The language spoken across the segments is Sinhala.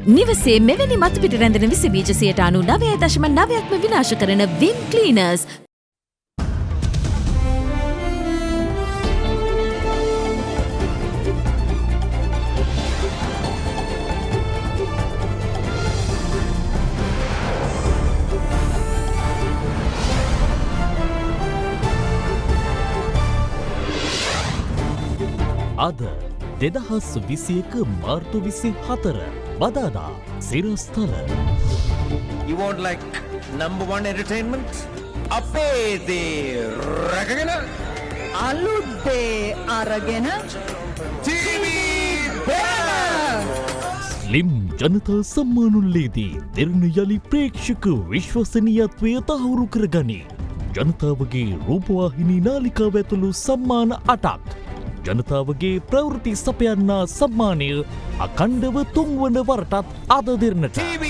නිවසේ මෙවැනි මතු පිට රැඳෙන විස බීජ 99.9%ක්ම විනාශ කරන විම් ක්ලීනර්ස්. අද 2021 මාර්තු 24 බදාදා සිරස්තල. You want like number one entertainment? අපේ දේ රැකගෙන අලුත් දේ අරගෙන TV බෑම! ස්ලිම් ජනතා සම්මානුල්ලේදී දෙරණ යලි ප්‍රේක්ෂක විශ්වසනීයත්වය තහවුරු කරගනි. ජනතාවගේ රූපවාහිනී නාලිකාව ඇතුළු සම්මාන 8ක්. ජනතාවගේ ප්‍රවෘත්ති සපයන්නා සම්මානය අකණ්ඩව තුන්වන වරටත් අද දෙරණට. TV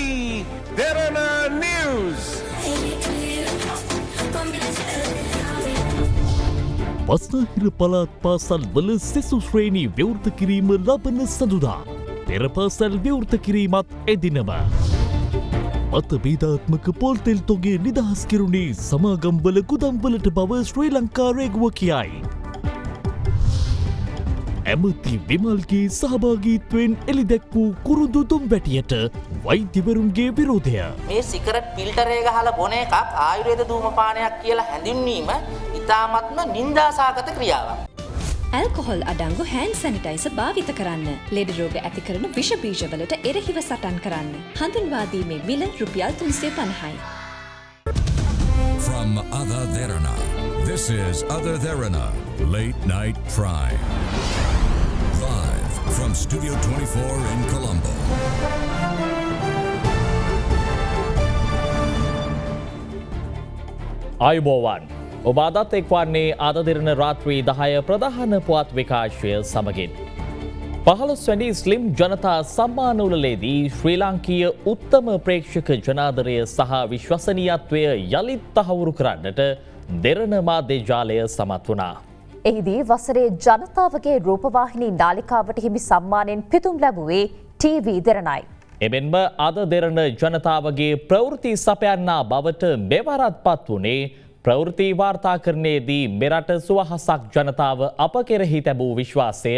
දෙරණ නිවුස්! බස්නාහිර පළාත් පාසල් වල සෙසු ශ්‍රේණි විවෘත කිරීම ලබන සඳුදා. පෙර පාසල් විවෘත කිරීමත් එදිනම. මත බේදාත්මක පොල්තෙල් තොගේ නිදහස් කෙරුණේ සමාගම්වල ගුදම්වලට බව ශ්‍රී ලංකා රේගුව කියයි. ඇමති විමල්ගේ සහභාගීත්වයෙන් එළිදැක් වූ කුරුදු දුම්වැටියට වෛද්‍යවරුන්ගේ විරෝධය. මේ සිගරට් ෆිල්ටරය ගහලා බොන එකක් ආයුර්වේද ධූමපානයක් කියලා හැඳින්වීම ඉතාමත්ම නින්දාසහගත ක්‍රියාවක්. ඇල්කොහොල් අඩංගු හෑන්ඩ් සැනිටයිසර් භාවිත කරන්න. ලෙඩ රෝග ඇති කරන විෂ බීජවලට එරෙහිව සටන් කරන්න. හඳුන්වා දීමේ මිල රුපියල් 350යි. From Ada Derana, this is Ada Derana Late Night Prime. Live from Studio 24 in Colombo. ආයුබෝවන්. ඔබ අදත් එක්වන්නේ අද දිරන රාත්‍රී 10 ප්‍රධාන පුවත් විකාශය සමගින්. 15 වැනි ස්ලිම් ජනතා සම්මානෝලලේදී ශ්‍රී ලාංකීය උත්තම ප්‍රේක්ෂක ජනාදරය සහ විශ්වසනීයත්වය යළිත් තහවුරු කරන්නට දෙරණ මාධ්‍ය ජාලය සමත් වුණා. එහිදී වසරේ ජනතාවගේ රූපවාහිනී නාලිකාවට හිමි සම්මානයෙන් පිදුම් ලැබුවේ TV දෙරණයි. එමෙන්ම අද දෙරණ ජනතාවගේ ප්‍රවෘත්ති සපයන්නා බවට මෙවරත් පත් වුණේ ප්‍රවෘත්ති වාර්තාකරණයේදී මෙරට සුවහසක් ජනතාව අප කෙරෙහි තැබූ විශ්වාසය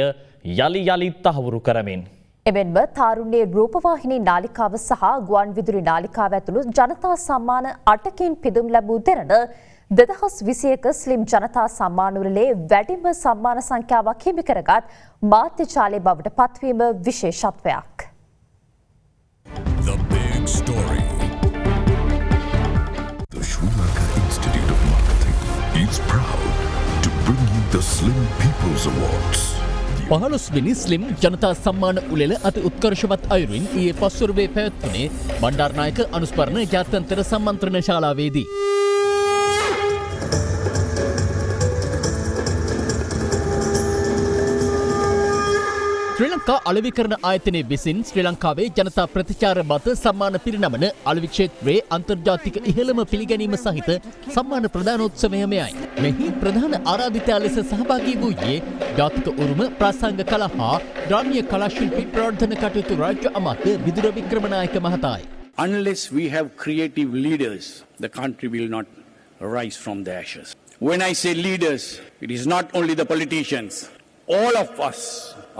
යළි යළිත් තහවුරු කරමින්. එමෙන්ම තාරුණ්‍යයේ රූපවාහිනී නාලිකාව සහ ගුවන් විදුලි නාලිකාව ඇතුළු ජනතා සම්මාන 8කින් පිදුම් ලැබූ දෙරණ 2021 ස්ලිම් ජනතා සම්මානවලේ වැඩිම සම්මාන සංඛ්‍යාවක් හිමි කරගත් මාධ්‍ය ජාලය බවට පත්වීම විශේෂත්වයක්. The big story. The Sri Lanka Institute of Marketing is proud to bring you the Slim People's Awards. 15වෙනි ස්ලිම් ජනතා සම්මාන උළෙල අති උත්කර්ෂවත් අයුරින් ඊයේ පස්වරුවේ පැවැත්වුණේ බණ්ඩාරනායක අනුස්මරණ ජාත්‍යන්තර සම්මන්ත්‍රණ ශාලාවේදී. ශ්‍රී ලංකා අලෙවිකරණ ආයතනය විසින් ශ්‍රී ලංකාවේ ජනතා ප්‍රතිචාර මත සම්මාන පිරිනමන අලෙවි ක්ෂේත්‍රයේ අන්තර්ජාතික ඉහළම පිළිගැනීම සහිත සම්මාන ප්‍රදානෝත්සවය මෙයයි. මෙහි ප්‍රධාන ආරාධිතයා ලෙස සහභාගී වූයේ ජාතික උරුම ප්‍රාසංග කලා හා ග්‍රාමීය කලා ශිල්පී ප්‍රවර්ධන කටයුතු රාජ්‍ය අමාත්‍ය Vidura Wickramanayake මහතායි. Unless we have creative leaders, the country will not rise from the ashes. When I say leaders, it is not only the politicians. All of us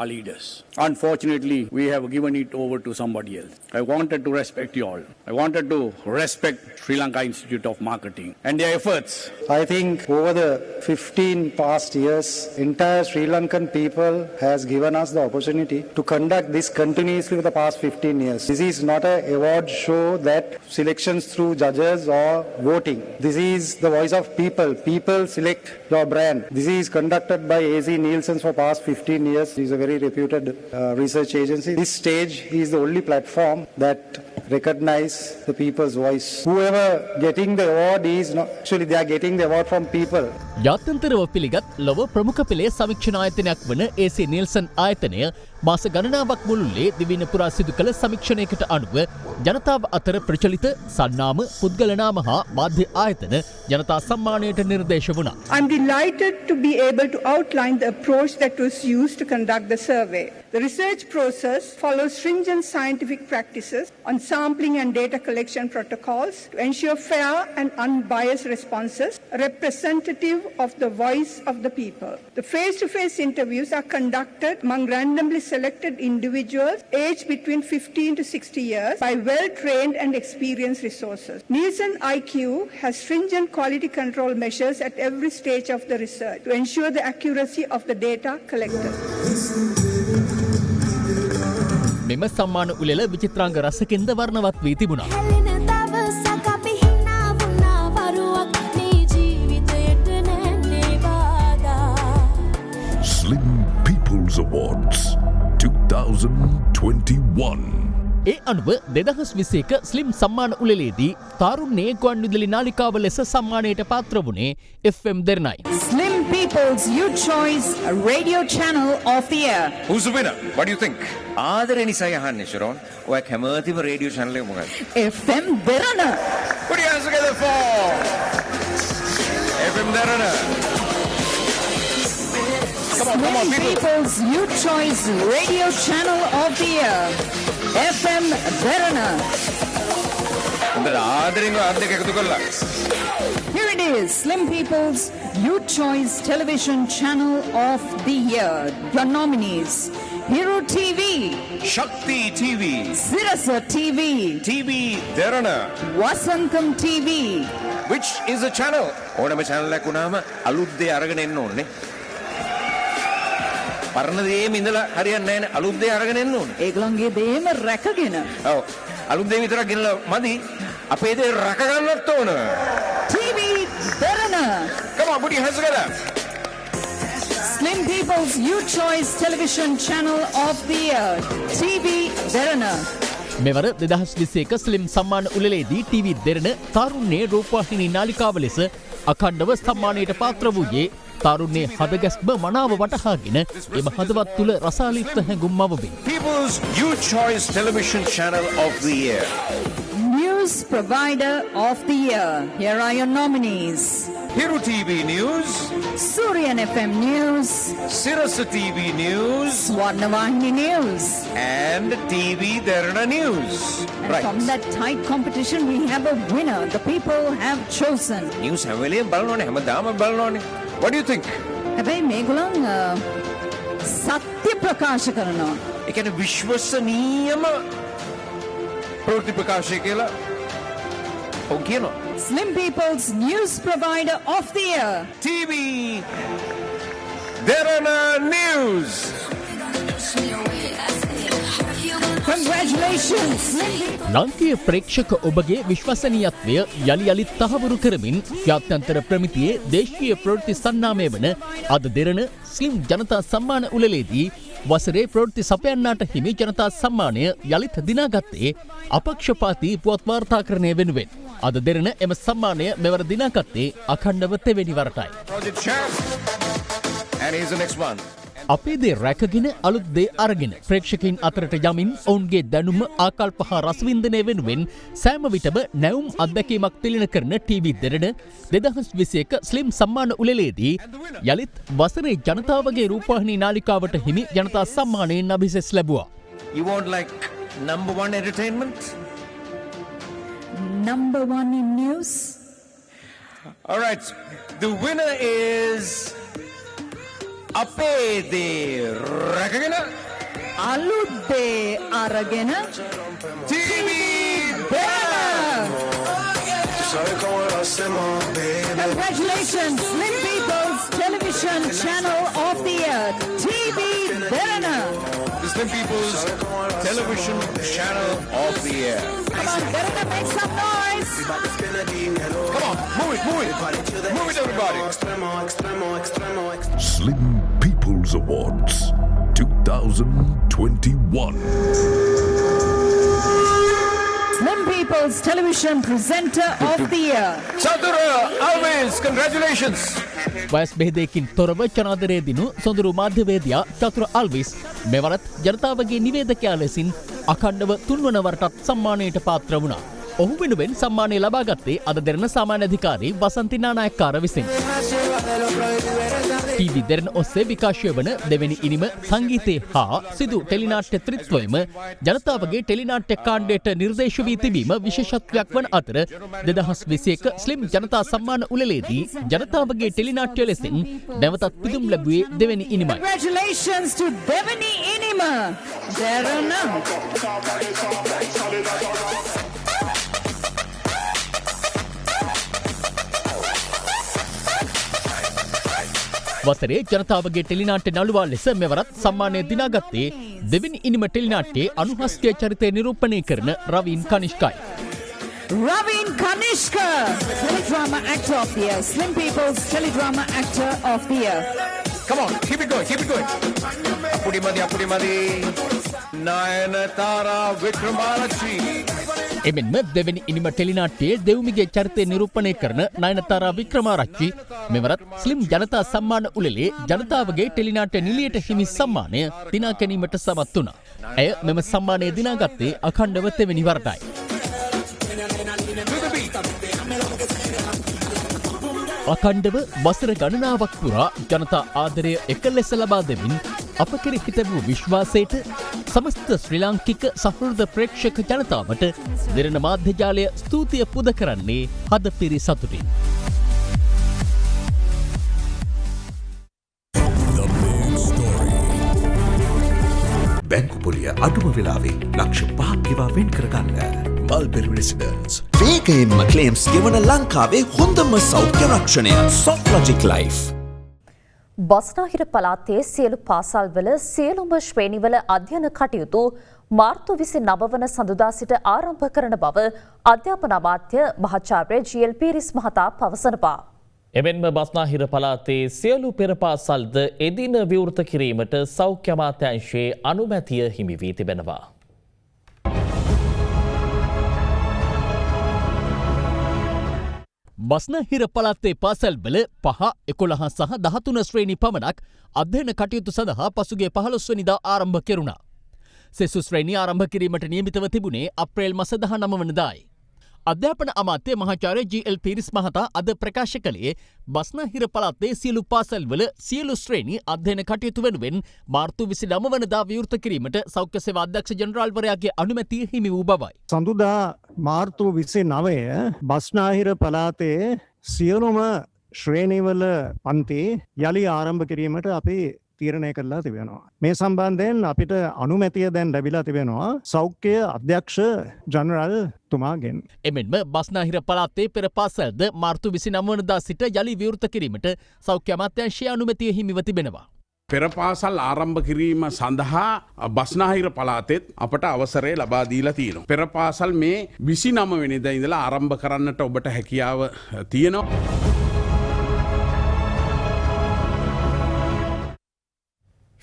are leaders. Unfortunately, we have given it over to somebody else. I wanted to respect you all. I wanted to respect Sri Lanka Institute of Marketing and their efforts. I think over the 15 past years, entire Sri Lankan people has given us the opportunity to conduct this continuously for the past 15 years. This is not an award show that selections through judges or voting. This is the voice of people. People select your brand. This is conducted by AZ Nielsen for past 15 years. It is a very reputed research agency. This stage is the only platform that recognize the people's voice. Whoever getting the award is not actually they are getting the award from people. ජාත්‍යන්තරව පිළිගත් ලොව ප්‍රමුඛ පෙළේ සමීක්ෂණ ආයතනයක් වන AC නිල්සන් ආයතනය මාස ගණනාවක් මුළුල්ලේ දිවයින පුරා සිදු කළ සමීක්ෂණයකට අනුව ජනතාව අතර ප්‍රචලිත සන්නාම පුද්ගල නාම හා මාධ්‍ය ආයතන ජනතා සම්මානයට නිර්දේශ වුණා. I'm delighted to be able to outline the approach that was used to conduct the survey. The research process follows stringent scientific practices on sampling and data collection protocols to ensure fair and unbiased responses representative of the voice of the people. The face-to-face interviews are conducted among randomly selected individuals aged between 15 to 60 years by well-trained and experienced resources. Nielsen IQ has stringent quality control measures at every stage of the research to ensure the accuracy of the data collected. මෙම සම්මාන උළෙල විචිත්‍රාංග රසකින්ද වර්ණවත් වී තිබුණා. Slim People's Awards 2021. ඒ අනුව 2021 ස්ලිම් සම්මාන උළෙලේදී තාරුණ්‍යයේ ගුවන් විදුලි නාලිකාව ලෙස සම්මානයට පාත්‍ර වුණේ FM දෙරණයි. Slim People's Youth Choice Radio Channel of the Year. Who's the winner? What do you think? ආදරේ නිසා යහන්නේ ශරෝන්. ඔය කැමතිම රේඩියෝ channel එක මොකක්ද? FM Derana. Put your hands together for FM Derana. Come on, Slim People's Youth Choice Radio Channel of the Year. FM Derana. හොඳට ආදරෙන් අත් දෙක එකතු කරලා. Here it is, Slim People's Youth Choice Television Channel of the Year. Your nominees: Hero TV, Shakti TV, Sirasa TV, TV Derana. Vasantham TV. Which is a channel? ඕනම channel එකක් වුණාම අලුත් දේ අරගෙන එන්න ඕනේ. පරණ දේම ඉඳලා හරියන්නේ නැහැ නේ. අලුත් දේ අරගෙන එන්න ඕනේ. ඒගොල්ලන්ගේ දේම රැකගෙන. ඔව්. අලුත් දේ විතරක් ගෙනලා මදි. අපේ දේ රැක ගන්නත් ඕන. TV Derana. Come on, put your hands together. Slim People's Youth Choice Television Channel of the Year. TV Derana. මෙවර 2021 ස්ලිම් සම්මාන උළෙලේදී TV දෙරණ තාරුණ්‍යයේ රූපවාහිනී නාලිකාව ලෙස අඛණ්ඩව සම්මානයට පාත්‍ර වූයේ තාරුණ්‍යයේ හදගැස්ම මනාව වටහාගෙන එම හදවත් තුළ රසාලිත් හැඟුම් මවමින්. People's Youth Choice Television Channel of the Year. News Provider of the Year. Here are your nominees: Hero TV News, Suryan FM News, Sirasa TV News, Swarnavahini News. and TV Derana News. And from that tight competition, we have a winner. The people have chosen. News හැම වෙලේම බලනෝනේ හැමදාම බලනෝනේ. What do you think? හැබැයි මේගොල්ලන් සත්‍ය ප්‍රකාශ කරනවා. ඒ කියන්නේ විශ්වසනීයම ප්‍රවෘත්ති ප්‍රකාශය කියලා ඔව් කියනවා. Slim People's News Provider of the Year. TV Derana News. Congratulations, Slim People. ලංකීය ප්‍රේක්ෂක ඔබගේ විශ්වසනීයත්වය යළි යළිත් තහවුරු කරමින් ජාත්‍යන්තර ප්‍රමිතියේ දේශීය ප්‍රවෘත්ති සන්නාමය වන අද දෙරණ ස්ලිම් ජනතා සම්මාන උළෙලේදී වසරේ ප්‍රවෘත්ති සපයන්නාට හිමි ජනතා සම්මානය යළිත් දිනාගත්තේ අපක්ෂපාතී පුවත් වාර්තාකරණය වෙනුවෙන්. අද දෙරණ එම සම්මානය මෙවර දිනාගත්තේ අඛණ්ඩව තෙවැනි වරටයි. Project Champ. And here's the next one. අපේ දේ රැකගෙන අලුත් දේ අරගෙන ප්‍රේක්ෂකයින් අතරට යමින් ඔවුන්ගේ දැනුම ආකල්ප හා රසවින්දනය වෙනුවෙන් සෑම විටම නැවුම් අත්දැකීමක් තිළින කරන TV දෙරණ 2021 ස්ලිම් සම්මාන උළෙලේදී යළිත් වසරේ ජනතාවගේ රූපවාහිනී නාලිකාවට හිමි ජනතා සම්මානයෙන් අභිසෙස් ලැබුවා. You want like number one entertainment? Number one in news. All right. The winner is අපේ දේ රැකගෙන අලුත් දේ අරගෙන TV Congratulations, Slim People's Television Channel of the Year. TV Derana. The Slim People's Television Channel of the Year. Come on, Derana, make some noise. Come on, move it, move it. Move it, everybody. Slim People's Awards 2021. Slim People's Television Presenter of the Year. Sadhura Always, congratulations. වයස් බෙහෙදයකින් තොරව චනාදරය දිනු සොඳුරු මාධ්‍යවේදියා චතුර අල්විස් මෙවරත් ජනතාවගේ නිවේදකයා ලෙසින් අඛණ්ඩව තුන්වන වරටත් සම්මානයට පාත්‍ර වුණා. ඔහු වෙනුවෙන් සම්මානය ලබාගත්තේ අද දෙරණ සාමාන්‍ය අධිකාරී වසන්ති නානායක්කාර විසින්. ටීවී දෙරණ ඔස්සේ විකාශය වන දෙවැනි ඉනිම සංගීතය හා සිදු ටෙලිනාට්‍ය ත්‍රිත්වයම ජනතාවගේ ටෙලිනාට්‍ය කාණ්ඩයට නිර්දේශ වී තිබීම විශේෂත්වයක් වන අතර 2021 ස්ලිම් ජනතා සම්මාන උළෙලේදී ජනතාවගේ ටෙලිනාට්‍ය ලෙසින් නැවතත් පිදුම් ලැබුවේ දෙවැනි ඉනිමයි. Congratulations to දෙවැනි ඉනිම දෙරණ. වසරේ ජනතාවගේ ටෙලිනාට්‍ය නළුවා ලෙස මෙවරත් සම්මානය දිනාගත්තේ දෙවැනි ඉනිම ටෙලිනාට්‍යයේ අනුහස්කය චරිතය නිරූපණය කරන Raveen කනිෂ්කයි. Raveen Kanishka, teledrama actor of the year, Slim People's teledrama actor of the year. Come on, keep it going, keep it going. Apudi madi. Nayanthara Wickramalakshmi. එමෙන්ම දෙවැනි ඉනිම ටෙලිනාට්‍යයේ දෙව්මිගේ චරිතය නිරූපණය කරන නයනතාරා වික්‍රමාරච්චි මෙවරත් ස්ලිම් ජනතා සම්මාන උළෙලේ ජනතාවගේ ටෙලිනාට්‍ය නිලියට හිමි සම්මානය දිනා ගැනීමට සමත් වුණා. ඇය මෙම සම්මානය දිනාගත්තේ අඛණ්ඩව තෙවැනි වරටයි. අඛණ්ඩව වසර ගණනාවක් පුරා ජනතා ආදරය එක ලෙස ලබා දෙමින් අප කෙරෙහි තිබූ විශ්වාසයට සමස්ත ශ්‍රී ලාංකික සහෘද ප්‍රේක්ෂක ජනතාවට දෙරණ මාධ්‍ය ජාලය ස්තුතිය පුද කරන්නේ හදපිරි සතුටින්. බැංකු පොලිය අඩුම වෙලාවේ ලක්ෂ 5ක් ගෙවා වෙන් කරගන්න. Mulberry residence. වේගයෙන්ම ක්ලේම්ස් ගෙවන ලංකාවේ හොඳම සෞඛ්‍ය රක්ෂණය සොෆ්ලොජික් ලයිෆ්. බස්නාහිර පළාතේ සියලු පාසල්වල සියලුම ශ්‍රේණිවල අධ්‍යයන කටයුතු මාර්තු 29 වන සඳුදා සිට ආරම්භ කරන බව අධ්‍යාපන අමාත්‍ය මහාචාර්ය ජී.එල්. පීරිස් මහතා පවසනවා. එමෙන්ම බස්නාහිර පළාතේ සියලු පෙර පාසල්ද එදින විවෘත කිරීමට සෞඛ්‍ය අමාත්‍යාංශයේ අනුමැතිය හිමි වී තිබෙනවා. බස්නාහිර පළාතේ පාසල්වල 5, 11 සහ 13 ශ්‍රේණි පමණක් අධ්‍යයන කටයුතු සඳහා පසුගිය 15 වෙනිදා ආරම්භ කෙරුණා. සෙසු ශ්‍රේණිය ආරම්භ කිරීමට නියමිතව තිබුණේ අප්‍රේල් මාස 19 වනදායි. අධ්‍යාපන අමාත්‍ය මහාචාර්ය ජී.එල්. පීරිස් මහතා අද ප්‍රකාශ කළේ බස්නාහිර පළාතේ සියලු පාසල්වල සියලු ශ්‍රේණි අධ්‍යයන කටයුතු වෙනුවෙන් මාර්තු 29 වනදා විවෘත කිරීමට සෞඛ්‍ය සේවා අධ්‍යක්ෂ ජෙනරාල්වරයාගේ අනුමැතිය හිමි වූ බවයි. සඳුදා මාර්තු 29 බස්නාහිර පළාතේ සියලුම ශ්‍රේණිවල පන්ති යළි ආරම්භ කිරීමට අපි තීරණය කරලා තිබෙනවා. මේ සම්බන්ධයෙන් අපිට අනුමැතිය දැන් ලැබිලා තිබෙනවා සෞඛ්‍ය අධ්‍යක්ෂ ජනරල් තුමාගෙන්. එමෙන්ම බස්නාහිර පළාතේ පෙර පාසල්ද මාර්තු 29 වනදා සිට යළි විවෘත කිරීමට සෞඛ්‍ය අමාත්‍යාංශයේ අනුමැතිය හිමිව තිබෙනවා. පෙර පාසල් ආරම්භ කිරීම සඳහා බස්නාහිර පළාතෙත් අපට අවසරය ලබා දීලා තියෙනවා. පෙර පාසල් මේ 29 වෙනිදා ඉඳලා ආරම්භ කරන්නට ඔබට හැකියාව තියෙනවා.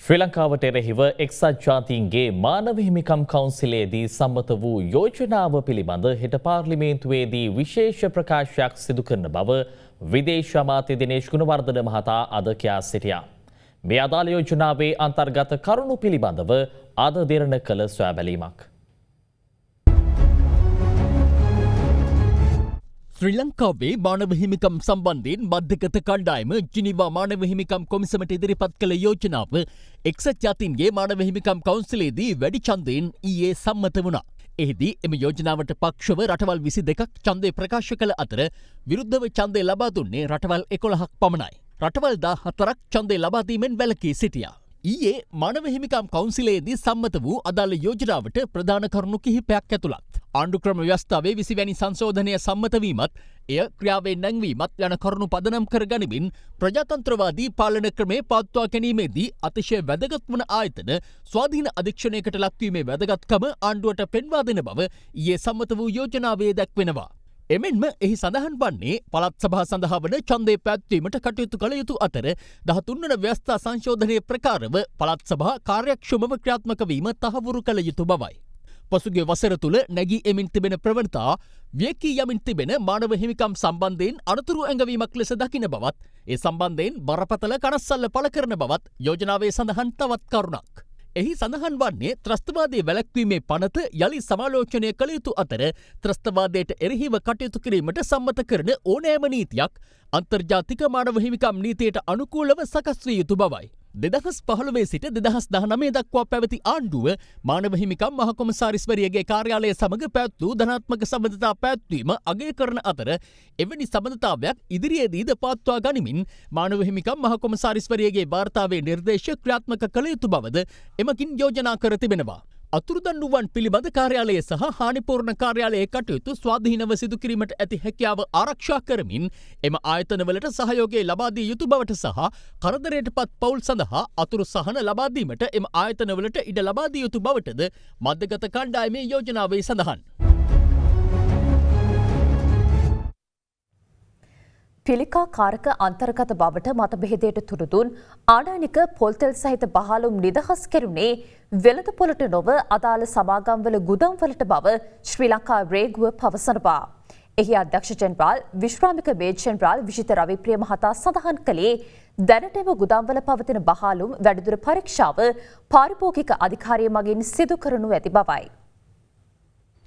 ශ්‍රී ලංකාවට එරෙහිව එක්සත් ජාතීන්ගේ මානව හිමිකම් කවුන්සිලයේදී සම්මත වූ යෝජනාව පිළිබඳ හෙට පාර්ලිමේන්තුවේදී විශේෂ ප්‍රකාශයක් සිදු කරන බව විදේශ අමාත්‍ය දිනේෂ් ගුණවර්ධන මහතා අද කියා සිටියා. මේ අදාළ යෝජනාවේ අන්තර්ගත කරුණු පිළිබඳව අද දෙරණ කළ සොයා බැලීමක්. ශ්‍රී ලංකාවේ මානව හිමිකම් සම්බන්ධයෙන් මධ්‍යගත කණ්ඩායම ජිනීවා මානව හිමිකම් කොමිසමට ඉදිරිපත් කළ යෝජනාව එක්සත් ජාතීන්ගේ මානව හිමිකම් කවුන්සිලේදී වැඩි ඡන්දයෙන් ඊයේ සම්මත වුණා. එහිදී එම යෝජනාවට පක්ෂව රටවල් 22ක් ඡන්දය ප්‍රකාශ කළ අතර විරුද්ධව ඡන්දය ලබා දුන්නේ රටවල් 11ක් පමණයි. රටවල් 14ක් ඡන්දය ලබා දීමෙන් වැළකී සිටියා. ඊයේ මානව හිමිකම් කවුන්සිලයේදී සම්මත වූ අදාළ යෝජනාවට ප්‍රධාන කරුණු කිහිපයක් ඇතුළත්. ආණ්ඩුක්‍රම ව්‍යවස්ථාවේ 20 වැනි සංශෝධනය සම්මත වීමත්, එය ක්‍රියාවෙන් නැංවීමත් යන කරුණු පදනම් කර ගනිමින් ප්‍රජාතන්ත්‍රවාදී පාලන ක්‍රමේ පවත්වා ගැනීමේදී අතිශය වැදගත් වන ආයතන ස්වාධීන අධීක්ෂණයකට ලක්වීමේ වැදගත්කම ආණ්ඩුවට පෙන්වා දෙන බව ඊයේ සම්මත වූ යෝජනාවේ දැක්වෙනවා. එමෙන්ම එහි සඳහන් වන්නේ පළාත් සභා සඳහා වන ඡන්දය පැවැත්වීමට කටයුතු කළ යුතු අතර 13 වන ව්‍යවස්ථා සංශෝධනයේ ප්‍රකාරව පළාත් සභා කාර්යක්ෂමව ක්‍රියාත්මක වීම තහවුරු කළ යුතු බවයි. පසුගිය වසර තුළ නැගී එමින් තිබෙන ප්‍රවණතා වියකී යමින් තිබෙන මානව හිමිකම් සම්බන්ධයෙන් අනතුරු ඇඟවීමක් ලෙස දකින බවත්, ඒ සම්බන්ධයෙන් බරපතල කනස්සල්ල පළ කරන බවත් යෝජනාවේ සඳහන් තවත් කරුණක්. එහි සඳහන් වන්නේ ත්‍රස්තවාදයේ වැළැක්වීමේ පනත යළි සමාලෝචනය කළ යුතු අතර ත්‍රස්තවාදයට එරෙහිව කටයුතු කිරීමට සම්මත කරන ඕනෑම නීතියක් අන්තර්ජාතික මානව හිමිකම් නීතියට අනුකූලව සකස් විය යුතු බවයි. 2015 සිට 2019 දක්වා පැවති ආණ්ඩුව මානව හිමිකම් මහ කොමසාරිස්වරියගේ කාර්යාලය සමග පැවැත් වූ ධනාත්මක සබඳතා පැවැත්වීම අගය කරන අතර එවැනි සබඳතාවයක් ඉදිරියේදීද පවත්වා ගනිමින් මානව හිමිකම් මහ කොමසාරිස්වරියගේ වාර්තාවේ නිර්දේශ ක්‍රියාත්මක කළ යුතු බවද එමකින් යෝජනා කර තිබෙනවා. අතුරුදන් වූවන් පිළිබඳ කාර්යාලය සහ හානිපූර්ණ කාර්යාලයේ කටයුතු ස්වාධීනව සිදු කිරීමට ඇති හැකියාව ආරක්ෂා කරමින් එම ආයතනවලට සහයෝගය ලබා දී යුතු බවට සහ කරදරයට පත් පවුල් සඳහා අතුරු සහන ලබා දීමට එම ආයතනවලට ඉඩ ලබා දී යුතු බවටද මධ්‍යගත කණ්ඩායමේ යෝජනාවේ සඳහන්. පිළිකාකාරක අන්තර්ගත බවට මතභේදයට තුරුදුන් ආඩානික පොල්තෙල් සහිත බහලුම් නිදහස් කෙරුණේ වෙළඳපොළට නොව අදාළ සමාගම්වල ගුදම්වලට බව ශ්‍රී ලංකා රේගුව පවසනවා. එහි අධ්‍යක්ෂ ජෙනරාල් විශ්‍රාමික මේජර් ජෙනරාල් විජිත රවිප්‍රිය මහතා සඳහන් කළේ දැනටම ගුදම්වල පවතින බහලුම් වැඩිදුර පරීක්ෂාව පාරිභෝගික අධිකාරිය මගින් සිදු කරනු ඇති බවයි.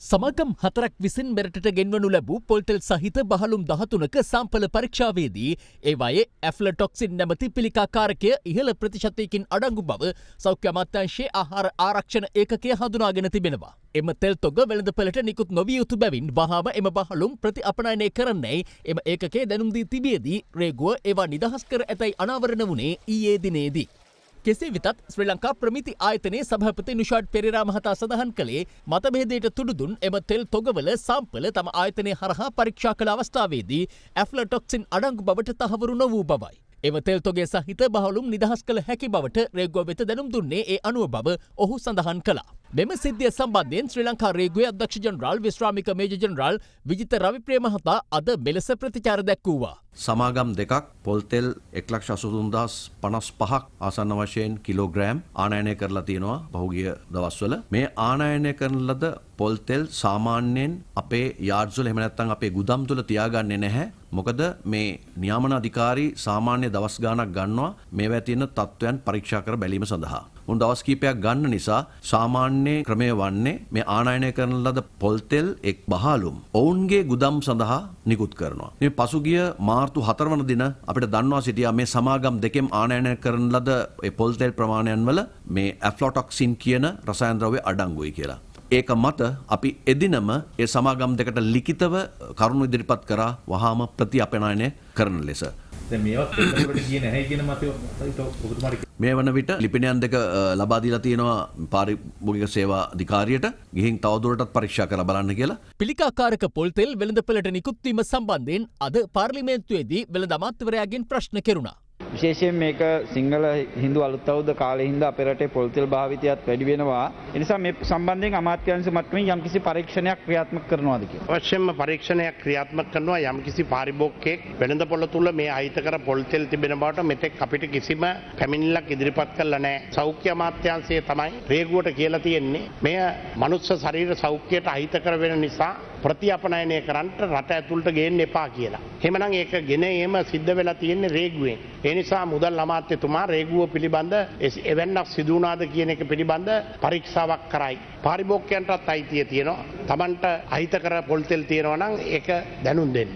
සමාගම් 4ක් විසින් මෙරටට ගෙන්වනු ලැබූ පොල්තෙල් සහිත බහලුම් 13ක සාම්පල පරීක්ෂාවේදී ඒවායේ ඇෆ්ලටොක්සින් නැමැති පිළිකාකාරකය ඉහළ ප්‍රතිශතයකින් අඩංගු බව සෞඛ්‍ය අමාත්‍යාංශයේ ආහාර ආරක්ෂණ ඒකකය හඳුනාගෙන තිබෙනවා. එම තෙල් තොග වෙළඳපළට නිකුත් නොවිය යුතු බැවින් වහාම එම බහලුම් ප්‍රතිඅපනයනය කරන්නයි එම ඒකකය දැනුම් දී තිබියදී රේගුව ඒවා නිදහස් කර ඇතැයි අනාවරණ වුණේ ඊයේ දිනේදී. කෙසේ වෙතත් ශ්‍රී ලංකා ප්‍රමිති ආයතනයේ සභාපති නිෂාඩ් පෙරේරා මහතා සඳහන් කළේ මතභේදයට තුඩුදුන් එම තෙල් තොගවල සාම්පල තම ආයතනය හරහා පරීක්ෂා කළ අවස්ථාවේදී ඇෆ්ලටොක්සින් අඩංගු බවට තහවුරු නොවූ බවයි. එම තෙල් තොගේ සහිත බහලුම් නිදහස් කළ හැකි බවට රේගුව වෙත දැනුම් දුන්නේ ඒ අනුව බව ඔහු සඳහන් කළා. මෙම සිද්ධිය සම්බන්ධයෙන් ශ්‍රී ලංකා රේගුවේ අධ්‍යක්ෂ ජෙනරාල් විශ්‍රාමික මේජර් ජෙනරාල් විජිත රවිප්‍රිය මහතා අද මෙලෙස ප්‍රතිචාර දැක්වුවා. සමාගම් දෙකක් පොල්තෙල් 1,83,055ක් ආසන්න වශයෙන් කිලෝග්‍රෑම් ආනයනය කරලා තියෙනවා පහුගිය දවස්වල. මේ ආනයනය කරන ලද පොල්තෙල් සාමාන්‍යයෙන් අපේ යාඩ්ස් වල එහෙම නැත්නම් අපේ ගුදම් තුල තියාගන්නේ නැහැ. මොකද මේ නියාමන අධිකාරී සාමාන්‍ය දවස් ගාණක් ගන්නවා මේවා තියෙන තත්ත්වයන් පරීක්ෂා කර බැලීම සඳහා. උන් දවස් කීපයක් ගන්න නිසා සාමාන්‍ය ක්‍රමය වන්නේ මේ ආනයනය කරන ලද පොල්තෙල් එක් බහලුම් ඔවුන්ගේ ගුදම් සඳහා නිකුත් කරනවා. මේ පසුගිය මාර්තු 4 වන දින අපිට දන්වා සිටියා මේ සමාගම් දෙකෙන් ආනයනය කරන ලද ඒ පොල්තෙල් ප්‍රමාණයන් වල මේ ඇෆ්ලොටොක්සින් කියන රසායන ද්‍රව්‍ය අඩංගුයි කියලා. ඒක මත අපි එදිනම ඒ සමාගම් දෙකට ලිඛිතව කරුණු ඉදිරිපත් කරා වහාම ප්‍රතිඅපනයනය කරන ලෙස. දැන් මේවත් එතකොට ගියේ නැහැ කියන මතය ඔබතුමාට මේ වන විට ලිපිනයන් දෙක ලබා දීලා තියෙනවා පාරිභෝගික සේවා අධිකාරියට ගිහින් තවදුරටත් පරීක්ෂා කරලා බලන්න කියලා. පිළිකාකාරක පොල්තෙල් වෙළඳපළට නිකුත් වීම සම්බන්ධයෙන් අද පාර්ලිමේන්තුවේදී වෙළඳ අමාත්‍යවරයාගෙන් ප්‍රශ්න කෙරුණා. විශේෂයෙන් මේක සිංහල හින්දු අලුත් අවුරුද්ද කාලේ හින්දා අපේ රටේ පොල්තෙල් භාවිතයත් වැඩි වෙනවා. ඒ නිසා මේ සම්බන්ධයෙන් අමාත්‍යාංශ මට්ටමින් යම්කිසි පරීක්ෂණයක් ක්‍රියාත්මක කරනවාද කියලා. අවශ්‍යම පරීක්ෂණයක් ක්‍රියාත්මක කරනවා යම්කිසි පාරිභෝගිකයෙක් වෙළඳපොළ තුල මේ අහිතකර පොල්තෙල් තිබෙන බවට මෙතෙක් අපිට කිසිම පැමිණිල්ලක් ඉදිරිපත් කළා නැහැ. සෞඛ්‍ය අමාත්‍යාංශය තමයි රේගුවට කියලා තියෙන්නේ. මෙය මනුස්ස ශරීර සෞඛ්‍යයට අහිතකර වෙන නිසා ප්‍රතිඅපනයනය කරන්නට රට ඇතුළට ගේන්න එපා කියලා. එහෙමනම් ඒක ගෙන ඒම සිද්ධ වෙලා තියෙන්නේ රේගුවෙන්. ඒ නිසා මුදල් අමාත්‍යතුමා රේගුව පිළිබඳ එවැන්නක් සිදු වුණාද කියන එක පිළිබඳ පරීක්ෂාවක් කරයි. පාරිභෝගිකයන්ටත් අයිතිය තියෙනවා. Tamanට අහිතකර පොල්තෙල් තියෙනවා නම් ඒක දැනුම් දෙන්න.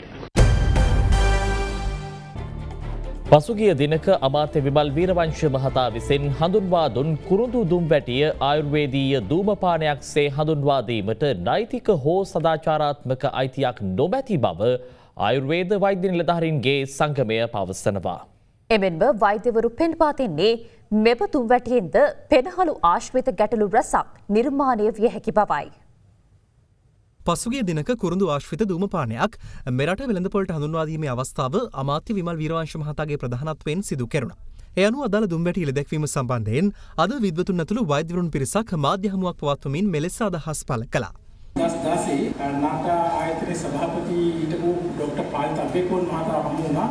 පසුගිය දිනක අමාත්‍ය විමල් වීරවංශ මහතා විසින් හඳුන්වා දුන් කුරුඳු දුම්වැටිය ආයුර්වේදීය ධූමපානයක් සේ හඳුන්වා දීමට නෛතික හෝ සදාචාරාත්මක අයිතියක් නොමැති බව ආයුර්වේද වෛද්‍ය නිලධාරීන්ගේ සංගමය පවසනවා. එමෙන්ම වෛද්‍යවරු පෙන්වා දෙන්නේ මෙම දුම්වැටියෙන්ද පෙනහළු ආශ්‍රිත ගැටලු රැසක් නිර්මාණය විය හැකි බවයි. පසුගිය දිනක කුරුඳු ආශ්‍රිත ධූමපානයක් මෙරට වෙළඳපොළට හඳුන්වා දීමේ අවස්ථාව අමාත්‍ය විමල් වීරවංශ මහතාගේ ප්‍රධානත්වයෙන් සිදු කෙරුණා. ඒ අනුව අදාළ දුම්වැටි ඉලදැක්වීම සම්බන්ධයෙන් අද විද්වතුන් ඇතුළු වෛද්‍යවරුන් පිරිසක් මාධ්‍ය හමුවක් පවත්වමින් මෙලෙස අදහස් පළ කළා. 2016 නාට්‍ය ආයතන ආයතනයේ සභාපති හිටපු ડોક્ટર පාලිත අබේකෝන් මහතා හමු වුණා.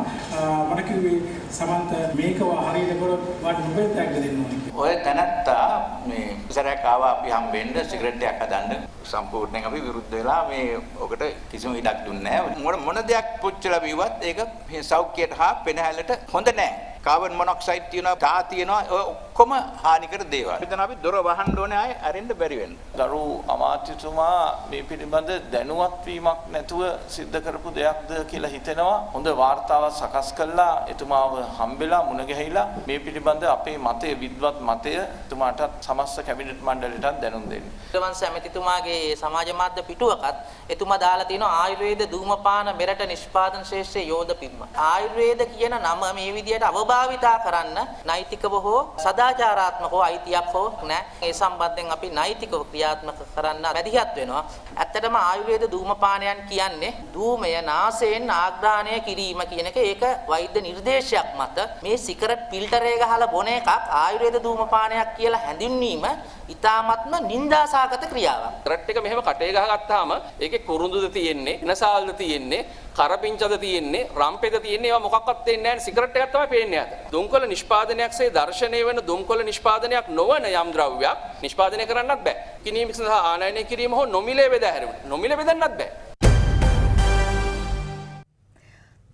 මට කිව්වේ සමන්ත මේක හරියට කරොත් වාට මොකද තෑග්ග දෙන්න ඕනේ. ඔය තැනත්තා මේ ඉස්සරහට ආවා අපි හම්බෙන්න සිගරට් එකක් හදන්න. සම්පූර්ණයෙන් අපි විරුද්ධ වෙලා මේ ඔකට කිසිම ඉඩක් දුන්නේ නැහැ. මොන දෙයක් පුච්චලා බිව්වත් ඒක සෞඛ්‍යයට හා පෙනහැල්ලට හොඳ නැහැ. කාබන් මොනොක්සයිඩ් තියෙනවා, තා තියෙනවා, ඔක්කොම හානිකර දේවල්. එතන අපි දොර වහන්න ඕනේ ආයේ අරින්න බැරි වෙන්න. ගරු අමාත්‍යතුමා මේ පිළිබඳ දැනුවත් වීමක් නැතුව සිද්ධ කරපු දෙයක්ද කියලා හිතෙනවා. හොඳ වාර්තාවක් සකස් කළා එතුමාව හම්බෙලා මුණ ගැහිලා මේ පිළිබඳ අපේ මතය විද්වත් මතය එතුමාටත් සමස්ත කැබිනට් මණ්ඩලයටත් දැනුම් දෙන්න. ඊටවන්ස ඇමතිතුමාගේ සමාජ මාධ්‍ය පිටුවකත් එතුමා දාලා තියෙනවා ආයුර්වේද ධූමපාන මෙරට නිෂ්පාදන ශේෂ්ත්‍රයේ යෝධ පිරිම. ආයුර්වේද කියන නම මේ විදියට භාවිතා කරන්න නෛතිකව හෝ සදාචාරාත්මකව අයිතියක් හෝ නැහැ. ඒ සම්බන්ධයෙන් අපි නෛතිකව ක්‍රියාත්මක කරන්න බැදිහත් වෙනවා. ඇත්තටම ආයුර්වේද ධූමපානයන් කියන්නේ ධූමය නාසයෙන් ආග්‍රහණය කිරීම කියන එක ඒක වෛද්‍ය නිර්දේශයක් මත මේ සිගරට් ෆිල්ටරේ ගහලා බොන එකක් ආයුර්වේද ධූමපානයක් කියලා හැඳින්වීම ඉතාමත්ම නින්දාසහගත ක්‍රියාවක්. සිගරට් එක මෙහෙම කටේ ගහගත්තාම ඒකේ කුරුඳුද තියෙන්නේ, එනසාල්ද තියෙන්නේ, කරපිංචද තියෙන්නේ, රම්පෙද තියෙන්නේ, ඒවා මොකක්වත් දෙන්නේ නැහැ. සිගරට් එකක් තමයි පේන්නේ. දුම්කොළ නිෂ්පාදනයක්සේ දර්ශනය වෙන දුම්කොළ නිෂ්පාදනයක් නොවන යම් ද්‍රව්‍යයක් නිෂ්පාදනය කරන්නත් බෑ. කිනීම සඳහා ආනයනය කිරීම හෝ නොමිලේ බෙදා හැරීම. නොමිලේ බෙදන්නත් බෑ.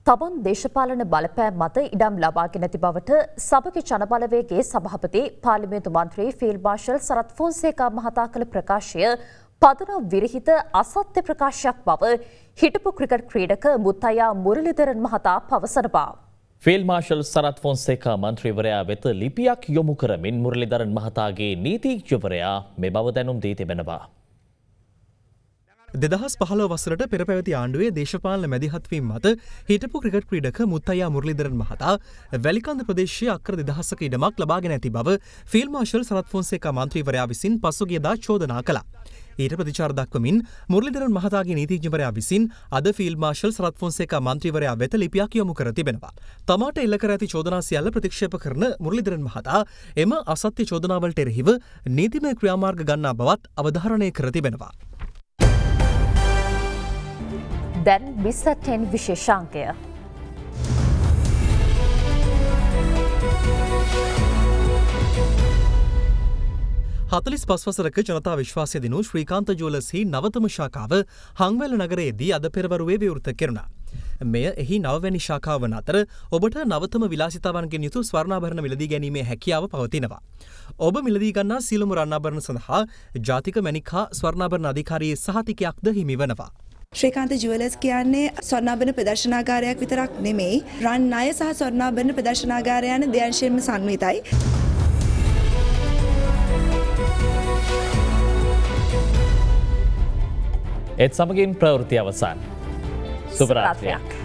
තබන් දේශපාලන බලපෑම් මත ඉඩම් ලබාගෙන ඇති බවට සභගේ ජනබලවේගයේ සභාපති පාර්ලිමේන්තු මන්ත්‍රී ෆීල්ඩ් මාර්ෂල් සරත් ෆොන්සේකා මහතා කළ ප්‍රකාශය පදනම් විරහිත අසත්‍ය ප්‍රකාශයක් බව හිටපු ක්‍රිකට් ක්‍රීඩක මුත්තයා මුරලිදරන් මහතා පවසනවා. ෆීල්ඩ් මාර්ෂල් සරත් ෆොන්සේකා මන්ත්‍රීවරයා වෙත ලිපියක් යොමු කරමින් මුරලිදරන් මහතාගේ නීතිඥවරයා මේ බව දැනුම් දී තිබෙනවා. 2015 වසරට පෙර පැවති ආණ්ඩුවේ දේශපාලන මැදිහත්වීම මත හිටපු ක්‍රිකට් ක්‍රීඩක මුත්තයා මුරලිදරන් මහතා වැලිකන්ද ප්‍රදේශයේ අක්කර 2000ක ඉඩමක් ලබාගෙන ඇති බව ෆීල්ඩ් මාර්ෂල් සරත් ෆොන්සේකා මන්ත්‍රීවරයා විසින් පසුගියදා චෝදනා කළා. ඊට ප්‍රතිචාර දක්වමින් මුරලිදරන් මහතාගේ නීතිඥවරයා විසින් අද ෆීල්ඩ් මාර්ෂල් සරත් ෆොන්සේකා මන්ත්‍රීවරයා වෙත ලිපියක් යොමු කර තිබෙනවා. තමාට එල්ල කර ඇති චෝදනා සියල්ල ප්‍රතික්ෂේප කරන මුරලිදරන් මහතා එම අසත්‍ය චෝදනාවලට එරෙහිව නීතිමය ක්‍රියාමාර්ග ගන්නා බවත් අවධාරණය කර තිබෙනවා. දැන් විසටෙන් විශේෂාංකය. හතලිස් පස්වසරක ජනතා විශ්වාසය දිනු ශ්‍රීකාන්ත ජුවලර්ස්හි නවතම ශාඛාව හංවැල නගරයේදී අද පෙරවරුවේ විවෘත කෙරුණා. මෙය එහි නවවැනි ශාඛාව වන අතර ඔබට නවතම විලාසිතාවන්ගෙන් යුතු ස්වර්ණාභරණ මිලදී ගැනීමේ හැකියාව පවතිනවා. ඔබ මිලදී ගන්නා සියලුම රත්නාභරණ සඳහා ජාතික මැණික් හා ස්වර්ණාභරණ අධිකාරියේ සහතිකයක්ද හිමි වෙනවා. ශ්‍රීකාන්ත ජුවලර්ස් කියන්නේ ස්වර්ණාභරණ ප්‍රදර්ශනාගාරයක් විතරක් නෙමෙයි රන් ණය සහ ස්වර්ණාභරණ ප්‍රදර්ශනාගාරය යන දෙයන්ෂයෙන්ම සම්මිතයි. ඒත් සමගින් ප්‍රවෘත්ති අවසන්. සුබ රාත්‍රියක්.